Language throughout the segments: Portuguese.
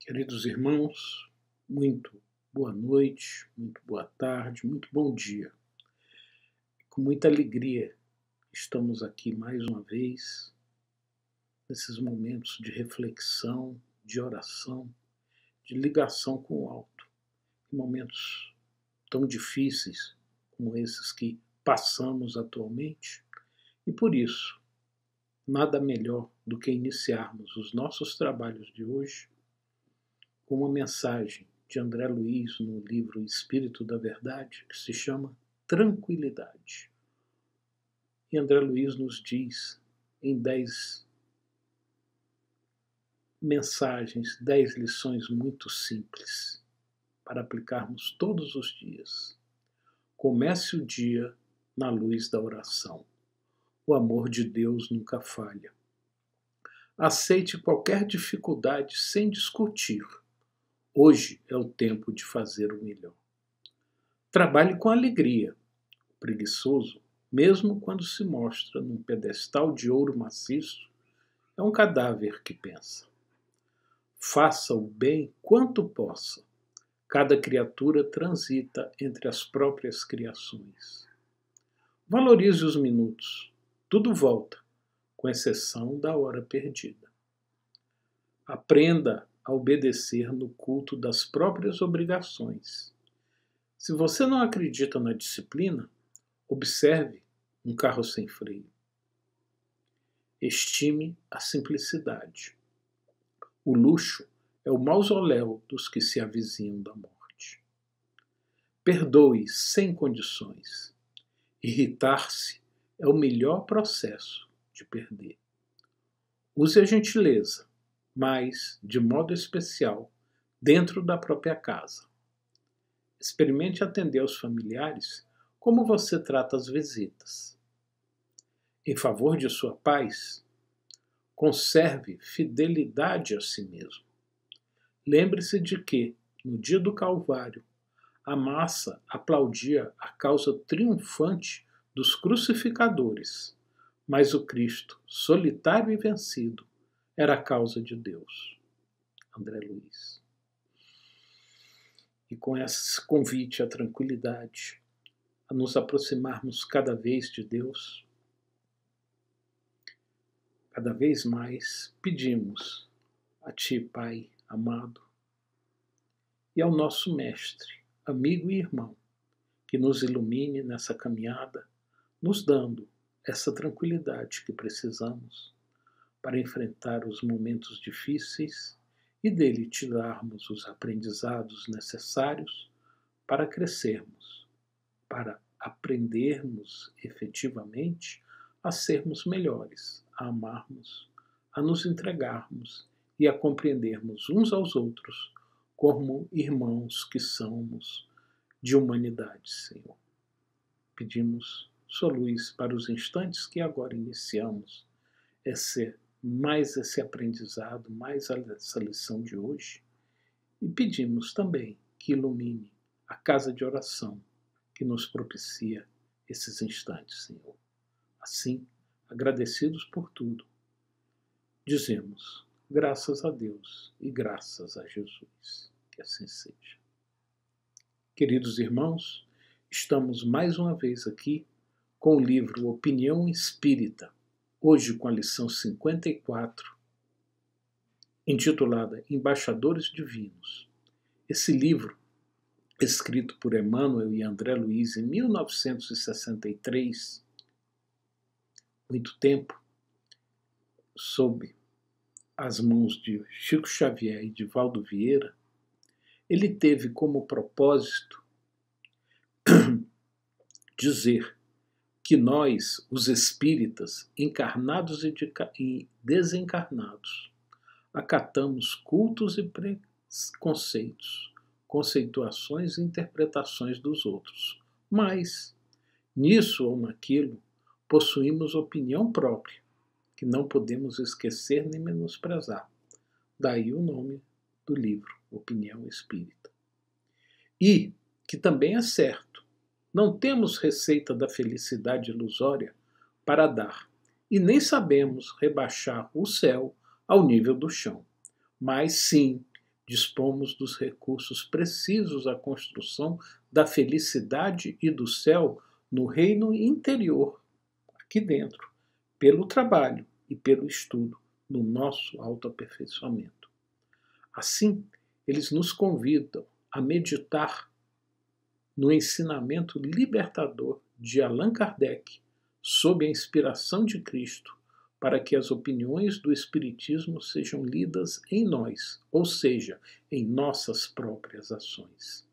Queridos irmãos, muito boa noite, muito boa tarde, muito bom dia. Com muita alegria estamos aqui mais uma vez, nesses momentos de reflexão, de oração, de ligação com o alto. Em momentos tão difíceis como esses que passamos atualmente, e por isso, nada melhor do que iniciarmos os nossos trabalhos de hoje com uma mensagem de André Luiz no livro Espírito da Verdade, que se chama Tranquilidade. E André Luiz nos diz em 10 mensagens, 10 lições muito simples para aplicarmos todos os dias. Comece o dia na luz da oração. O amor de Deus nunca falha. Aceite qualquer dificuldade sem discutir. Hoje é o tempo de fazer o melhor. Trabalhe com alegria. O preguiçoso, mesmo quando se mostra num pedestal de ouro maciço, é um cadáver que pensa. Faça o bem quanto possa. Cada criatura transita entre as próprias criações. Valorize os minutos. Tudo volta, com exceção da hora perdida. Aprenda a obedecer no culto das próprias obrigações. Se você não acredita na disciplina, observe um carro sem freio. Estime a simplicidade. O luxo é o mausoléu dos que se avizinham da morte. Perdoe sem condições. Irritar-se é o melhor processo de perder. Use a gentileza, mas, de modo especial, dentro da própria casa. Experimente atender aos familiares como você trata as visitas. Em favor de sua paz, conserve fidelidade a si mesmo. Lembre-se de que, no dia do Calvário, a massa aplaudia a causa triunfante dos crucificadores, mas o Cristo, solitário e vencido, era a causa de Deus. André Luiz. E com esse convite à tranquilidade, a nos aproximarmos cada vez de Deus, cada vez mais pedimos a Ti, Pai amado, e ao nosso Mestre, amigo e irmão, que nos ilumine nessa caminhada, nos dando essa tranquilidade que precisamos para enfrentar os momentos difíceis e dele tirarmos os aprendizados necessários para crescermos, para aprendermos efetivamente a sermos melhores, a amarmos, a nos entregarmos e a compreendermos uns aos outros como irmãos que somos de humanidade, Senhor. Pedimos sua luz para os instantes que agora iniciamos mais esse aprendizado, mais essa lição de hoje, e pedimos também que ilumine a casa de oração que nos propicia esses instantes, Senhor. Assim, agradecidos por tudo, dizemos graças a Deus e graças a Jesus. Que assim seja. Queridos irmãos, estamos mais uma vez aqui com o livro Opinião Espírita, hoje com a lição 54, intitulada Embaixadores Divinos. Esse livro, escrito por Emmanuel e André Luiz em 1963, muito tempo, sob as mãos de Chico Xavier e de Valdo Vieira, ele teve como propósito dizer que nós, os espíritas, encarnados e desencarnados, acatamos cultos e preconceitos, conceituações e interpretações dos outros. Mas, nisso ou naquilo, possuímos opinião própria, que não podemos esquecer nem menosprezar. Daí o nome do livro, Opinião Espírita. E que também é certo, não temos receita da felicidade ilusória para dar, e nem sabemos rebaixar o céu ao nível do chão, mas sim dispomos dos recursos precisos à construção da felicidade e do céu no reino interior, aqui dentro, pelo trabalho e pelo estudo, no nosso autoaperfeiçoamento. Assim, eles nos convidam a meditar no ensinamento libertador de Allan Kardec, sob a inspiração de Cristo, para que as opiniões do Espiritismo sejam lidas em nós, ou seja, em nossas próprias ações.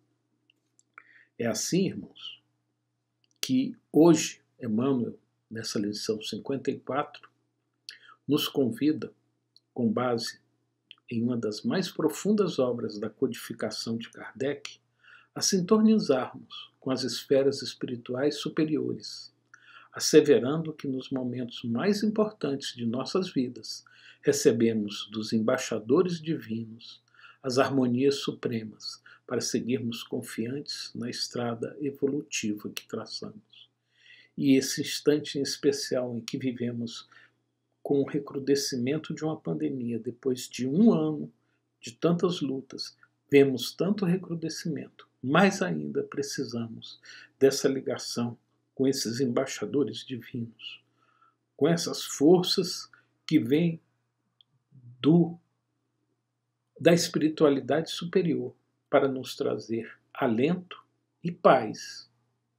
É assim, irmãos, que hoje Emmanuel, nessa lição 54, nos convida, com base em uma das mais profundas obras da codificação de Kardec, a sintonizarmos com as esferas espirituais superiores, asseverando que nos momentos mais importantes de nossas vidas recebemos dos embaixadores divinos as harmonias supremas para seguirmos confiantes na estrada evolutiva que traçamos. E esse instante em especial em que vivemos com o recrudescimento de uma pandemia, depois de um ano de tantas lutas, vemos tanto recrudescimento, mais ainda precisamos dessa ligação com esses embaixadores divinos, com essas forças que vêm da espiritualidade superior para nos trazer alento e paz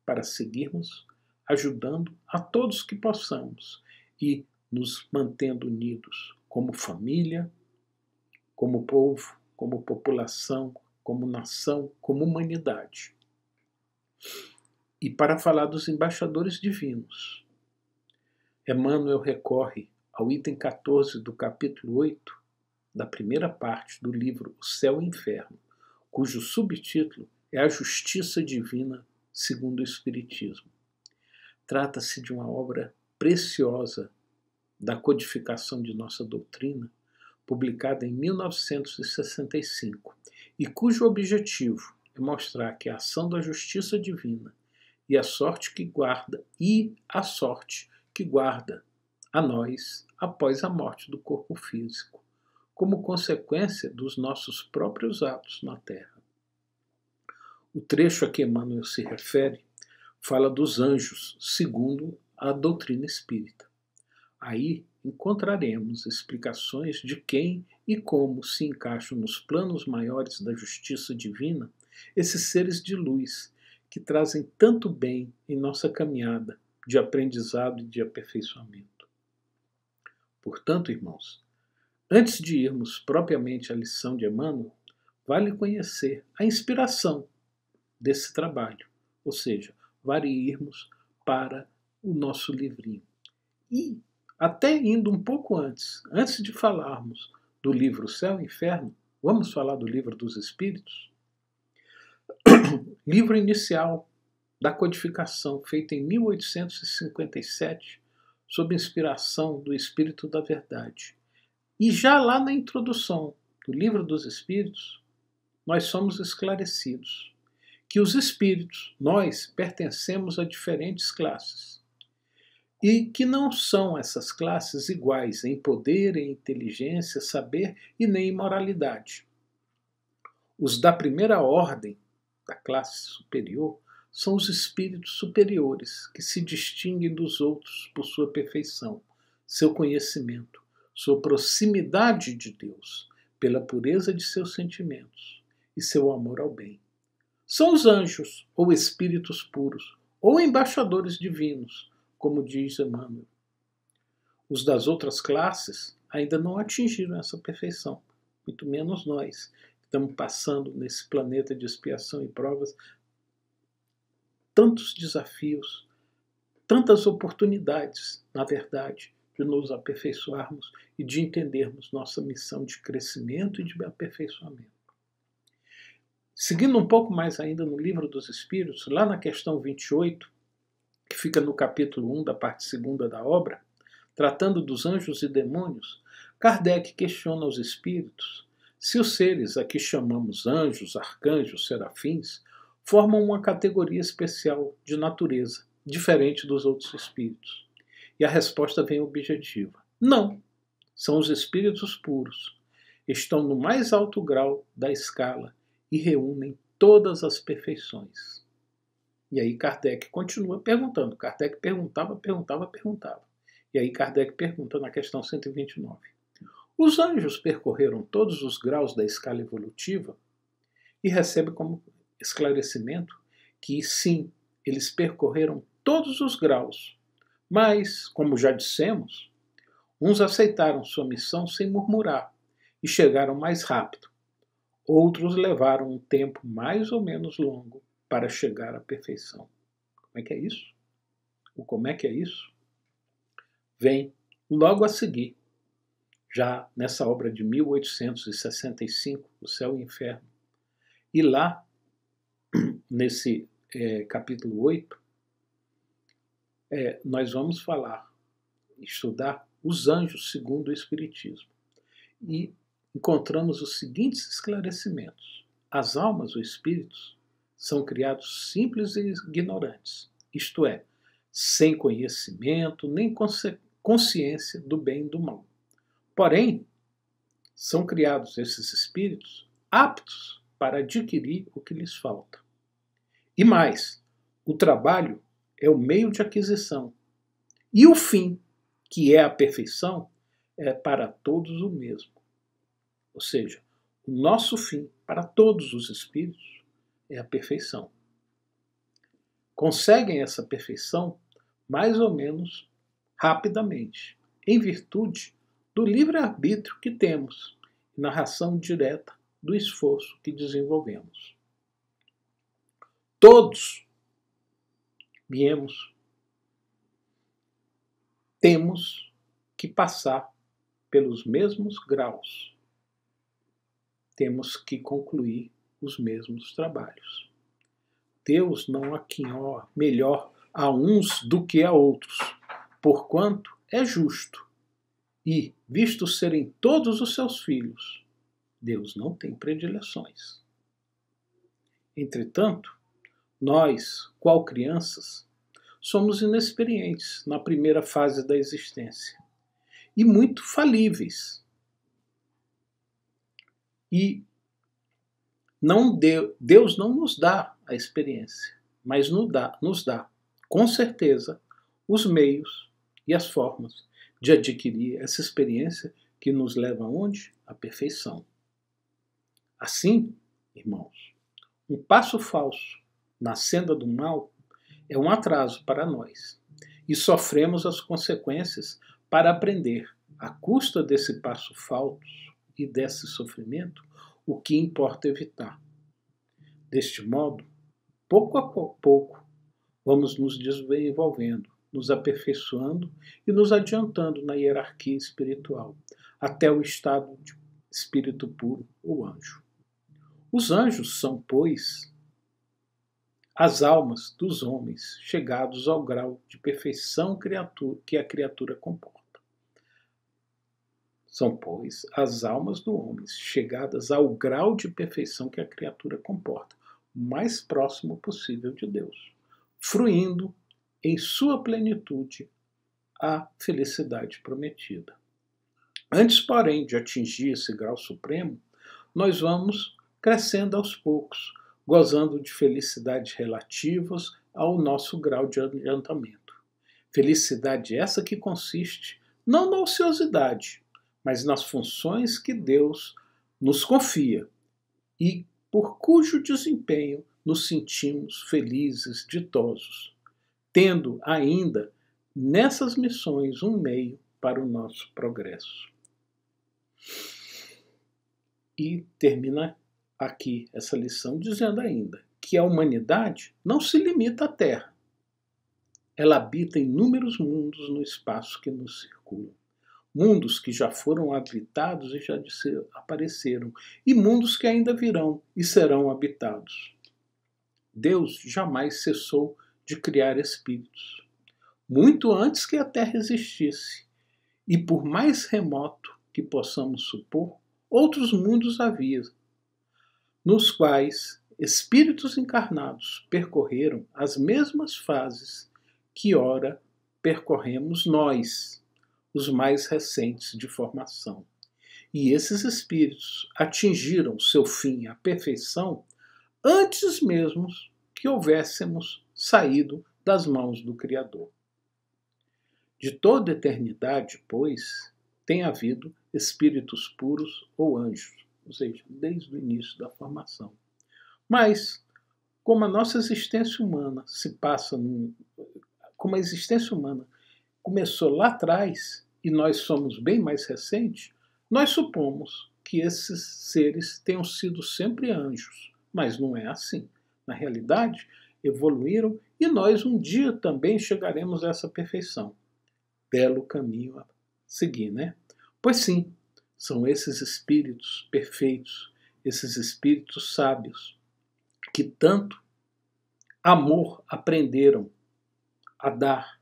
para seguirmos ajudando a todos que possamos e nos mantendo unidos como família, como povo, como população, como nação, como humanidade. E para falar dos embaixadores divinos, Emmanuel recorre ao item 14 do capítulo 8 da primeira parte do livro O Céu e o Inferno, cujo subtítulo é A Justiça Divina segundo o Espiritismo. Trata-se de uma obra preciosa da codificação de nossa doutrina, publicada em 1965, e cujo objetivo é mostrar que a ação da justiça divina e a sorte que guarda a nós após a morte do corpo físico, como consequência dos nossos próprios atos na Terra. O trecho a que Emmanuel se refere fala dos anjos, segundo a doutrina espírita. Aí encontraremos explicações de quem e como se encaixam nos planos maiores da justiça divina esses seres de luz que trazem tanto bem em nossa caminhada de aprendizado e de aperfeiçoamento. Portanto, irmãos, antes de irmos propriamente à lição de Emmanuel, vale conhecer a inspiração desse trabalho, ou seja, vale irmos para o nosso livrinho. E, até indo um pouco antes de falarmos do livro Céu e Inferno, vamos falar do Livro dos Espíritos? Livro inicial da codificação, feito em 1857, sob inspiração do Espírito da Verdade. E já lá na introdução do Livro dos Espíritos, nós somos esclarecidos que os espíritos, nós, pertencemos a diferentes classes. E que não são essas classes iguais em poder, em inteligência, saber e nem em moralidade. Os da primeira ordem, da classe superior, são os espíritos superiores, que se distinguem dos outros por sua perfeição, seu conhecimento, sua proximidade de Deus, pela pureza de seus sentimentos e seu amor ao bem. São os anjos, ou espíritos puros, ou embaixadores divinos, como diz Emmanuel. Os das outras classes ainda não atingiram essa perfeição, muito menos nós, que estamos passando nesse planeta de expiação e provas tantos desafios, tantas oportunidades, na verdade, de nos aperfeiçoarmos e de entendermos nossa missão de crescimento e de aperfeiçoamento. Seguindo um pouco mais ainda no Livro dos Espíritos, lá na questão 28, que fica no capítulo 1 da parte 2ª da obra, tratando dos anjos e demônios, Kardec questiona os espíritos se os seres a que chamamos anjos, arcanjos, serafins, formam uma categoria especial de natureza, diferente dos outros espíritos. E a resposta vem objetiva. Não, são os espíritos puros, estão no mais alto grau da escala e reúnem todas as perfeições. E aí Kardec continua perguntando. Kardec perguntava. E aí Kardec pergunta na questão 129. Os anjos percorreram todos os graus da escala evolutiva? E recebe como esclarecimento que sim, eles percorreram todos os graus, mas, como já dissemos, uns aceitaram sua missão sem murmurar e chegaram mais rápido. Outros levaram um tempo mais ou menos longo para chegar à perfeição. Como é que é isso? O como é que é isso? Vem logo a seguir, já nessa obra de 1865, O Céu e o Inferno. E lá, nesse capítulo 8, nós vamos estudar os anjos segundo o Espiritismo. E encontramos os seguintes esclarecimentos. As almas ou espíritos são criados simples e ignorantes, isto é, sem conhecimento nem consciência do bem e do mal. Porém, são criados esses espíritos aptos para adquirir o que lhes falta. E mais, o trabalho é o meio de aquisição. E o fim, que é a perfeição, é para todos o mesmo. Ou seja, o nosso fim para todos os espíritos é a perfeição. Conseguem essa perfeição mais ou menos rapidamente, em virtude do livre-arbítrio que temos e na ração direta do esforço que desenvolvemos. Todos temos que passar pelos mesmos graus. Temos que concluir os mesmos trabalhos. Deus não aquinhó melhor a uns do que a outros, porquanto é justo. E, visto serem todos os seus filhos, Deus não tem predileções. Entretanto, nós, qual crianças, somos inexperientes na primeira fase da existência e muito falíveis. E Deus não nos dá a experiência, mas nos dá, com certeza, os meios e as formas de adquirir essa experiência que nos leva aonde? À perfeição. Assim, irmãos, um passo falso na senda do mal é um atraso para nós e sofremos as consequências para aprender, à custa desse passo falso e desse sofrimento, o que importa evitar. Deste modo, pouco a pouco, vamos nos desenvolvendo, nos aperfeiçoando e nos adiantando na hierarquia espiritual, até o estado de espírito puro, o anjo. Os anjos são, pois, as almas dos homens chegados ao grau de perfeição que a criatura comporta. São, pois, as almas dos homens chegadas ao grau de perfeição que a criatura comporta, o mais próximo possível de Deus, fruindo em sua plenitude a felicidade prometida. Antes, porém, de atingir esse grau supremo, nós vamos crescendo aos poucos, gozando de felicidades relativas ao nosso grau de adiantamento. Felicidade essa que consiste não na ociosidade, mas nas funções que Deus nos confia e por cujo desempenho nos sentimos felizes, ditosos, tendo ainda nessas missões um meio para o nosso progresso. E termina aqui essa lição dizendo ainda que a humanidade não se limita à Terra. Ela habita inúmeros mundos no espaço que nos circula. Mundos que já foram habitados e já apareceram, e mundos que ainda virão e serão habitados. Deus jamais cessou de criar espíritos, muito antes que a Terra existisse, e por mais remoto que possamos supor, outros mundos havia, nos quais espíritos encarnados percorreram as mesmas fases que ora percorremos nós, os mais recentes de formação. E esses espíritos atingiram seu fim, a perfeição, antes mesmo que houvéssemos saído das mãos do Criador. De toda eternidade, pois, tem havido espíritos puros ou anjos, ou seja, desde o início da formação. Mas, como a nossa existência humana como a existência humana começou lá atrás e nós somos bem mais recentes, nós supomos que esses seres tenham sido sempre anjos, mas não é assim. Na realidade, evoluíram e nós um dia também chegaremos a essa perfeição. Belo caminho a seguir, né? Pois sim, são esses espíritos perfeitos, esses espíritos sábios, que tanto amor aprenderam a dar,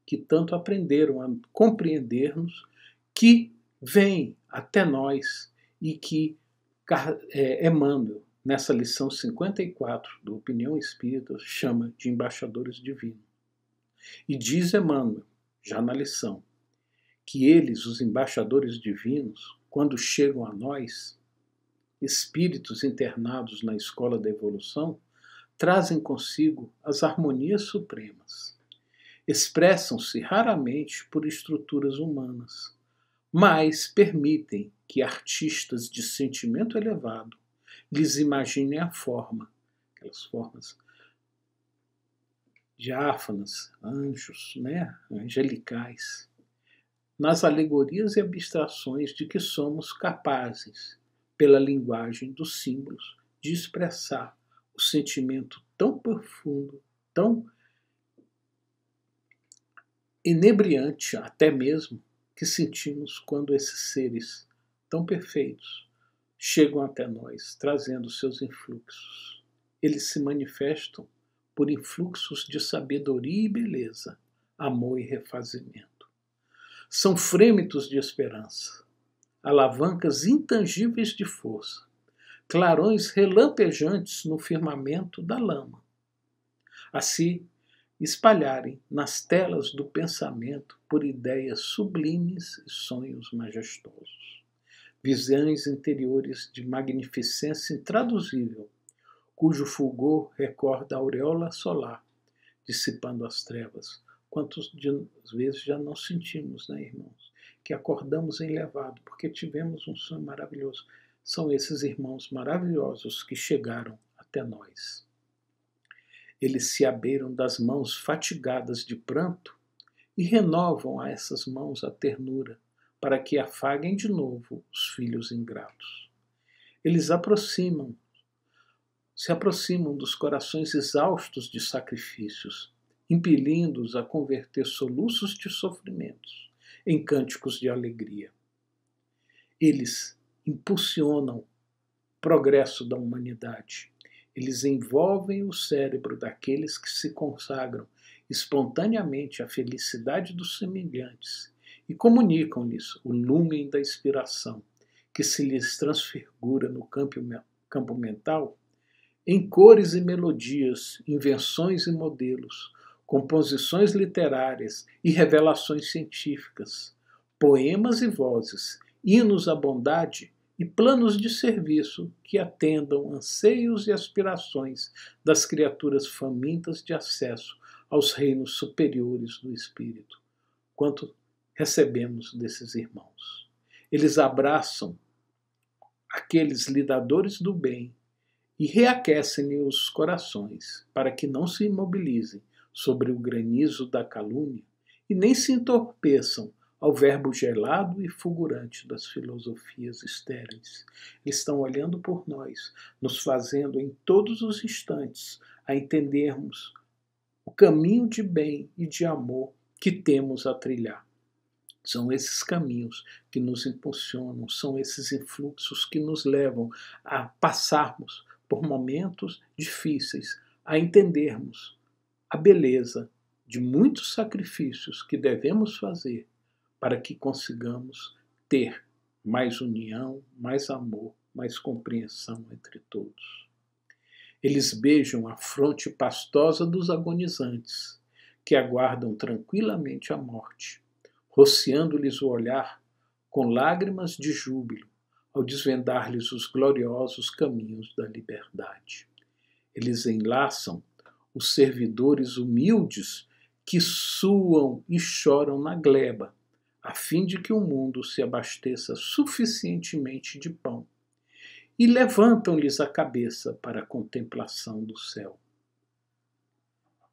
que tanto aprenderam a compreender-nos, que vêm até nós e que Emmanuel, nessa lição 54 do Opinião Espírita, chama de embaixadores divinos. E diz Emmanuel, já na lição, que eles, os embaixadores divinos, quando chegam a nós, espíritos internados na escola da evolução, trazem consigo as harmonias supremas. Expressam-se raramente por estruturas humanas, mas permitem que artistas de sentimento elevado lhes imaginem a forma, aquelas formas diáfanas, anjos, né, angelicais, nas alegorias e abstrações de que somos capazes, pela linguagem dos símbolos, de expressar o sentimento tão profundo, tão inebriante até mesmo, que sentimos quando esses seres tão perfeitos chegam até nós, trazendo seus influxos. Eles se manifestam por influxos de sabedoria e beleza, amor e refazimento. São frêmitos de esperança, alavancas intangíveis de força, clarões relampejantes no firmamento da lama. Assim, espalharem nas telas do pensamento por ideias sublimes e sonhos majestosos. Visões interiores de magnificência intraduzível, cujo fulgor recorda a auréola solar, dissipando as trevas. Quantas vezes já não sentimos, né, irmãos? Que acordamos enlevados, porque tivemos um sonho maravilhoso. São esses irmãos maravilhosos que chegaram até nós. Eles se abeiram das mãos fatigadas de pranto e renovam a essas mãos a ternura, para que afaguem de novo os filhos ingratos. Eles se aproximam dos corações exaustos de sacrifícios, impelindo-os a converter soluços de sofrimentos em cânticos de alegria. Eles impulsionam o progresso da humanidade. Eles envolvem o cérebro daqueles que se consagram espontaneamente à felicidade dos semelhantes e comunicam-lhes o lumen da inspiração, que se lhes transfigura no campo mental em cores e melodias, invenções e modelos, composições literárias e revelações científicas, poemas e vozes, hinos à bondade e planos de serviço que atendam anseios e aspirações das criaturas famintas de acesso aos reinos superiores do Espírito. Quanto recebemos desses irmãos. Eles abraçam aqueles lidadores do bem e reaquecem-lhe os corações, para que não se imobilizem sobre o granizo da calúnia e nem se entorpeçam ao verbo gelado e fulgurante das filosofias estéreis. Eles estão olhando por nós, nos fazendo em todos os instantes a entendermos o caminho de bem e de amor que temos a trilhar. São esses caminhos que nos impulsionam, são esses influxos que nos levam a passarmos por momentos difíceis, a entendermos a beleza de muitos sacrifícios que devemos fazer para que consigamos ter mais união, mais amor, mais compreensão entre todos. Eles beijam a fronte pastosa dos agonizantes, que aguardam tranquilamente a morte, rociando-lhes o olhar com lágrimas de júbilo, ao desvendar-lhes os gloriosos caminhos da liberdade. Eles enlaçam os servidores humildes que suam e choram na gleba, a fim de que o mundo se abasteça suficientemente de pão, e levantam-lhes a cabeça para a contemplação do céu.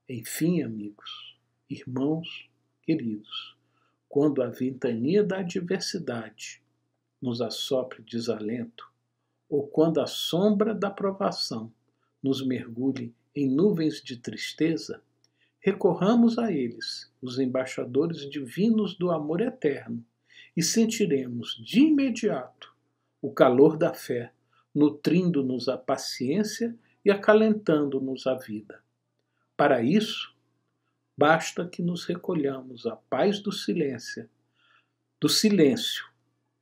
Enfim, amigos, irmãos queridos, quando a ventania da adversidade nos assopre desalento, ou quando a sombra da provação nos mergulhe em nuvens de tristeza, recorramos a eles, os embaixadores divinos do amor eterno, e sentiremos de imediato o calor da fé, nutrindo-nos a paciência e acalentando-nos a vida. Para isso, basta que nos recolhamos à paz do silêncio,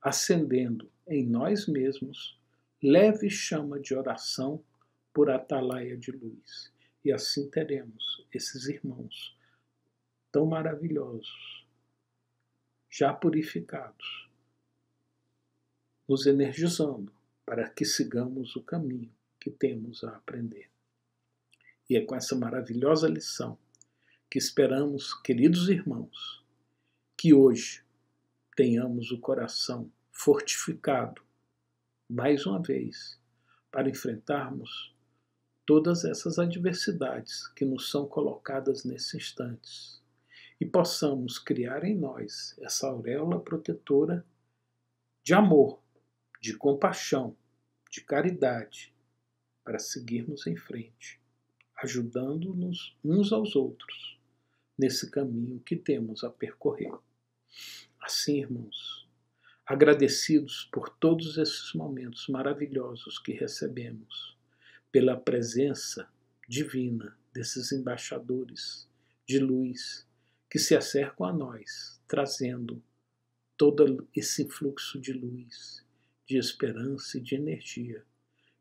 acendendo em nós mesmos leve chama de oração por atalaia de luz. E assim teremos esses irmãos tão maravilhosos, já purificados, nos energizando para que sigamos o caminho que temos a aprender. E é com essa maravilhosa lição que esperamos, queridos irmãos, que hoje tenhamos o coração fortificado, mais uma vez, para enfrentarmos todas essas adversidades que nos são colocadas nesses instantes e possamos criar em nós essa auréola protetora de amor, de compaixão, de caridade, para seguirmos em frente, ajudando-nos uns aos outros nesse caminho que temos a percorrer. Assim, irmãos, agradecidos por todos esses momentos maravilhosos que recebemos, pela presença divina desses embaixadores de luz que se acercam a nós, trazendo todo esse fluxo de luz, de esperança e de energia,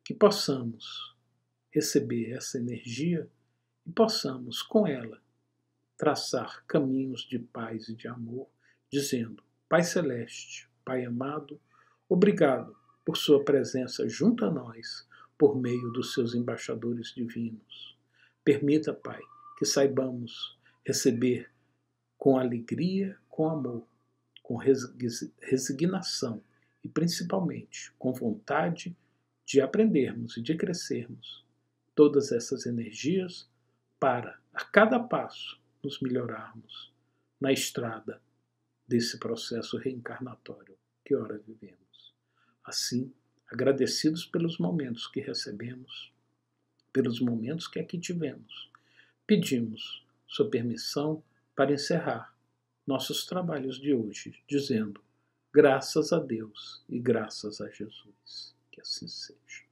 que possamos receber essa energia e possamos, com ela, traçar caminhos de paz e de amor, dizendo: Pai Celeste, Pai amado, obrigado por sua presença junto a nós, por meio dos seus embaixadores divinos. Permita, Pai, que saibamos receber com alegria, com amor, com resignação e principalmente com vontade de aprendermos e de crescermos todas essas energias para, a cada passo, nos melhorarmos na estrada desse processo reencarnatório que ora vivemos. Assim, agradecidos pelos momentos que recebemos, pelos momentos que aqui tivemos, pedimos sua permissão para encerrar nossos trabalhos de hoje, dizendo: graças a Deus e graças a Jesus. Que assim seja.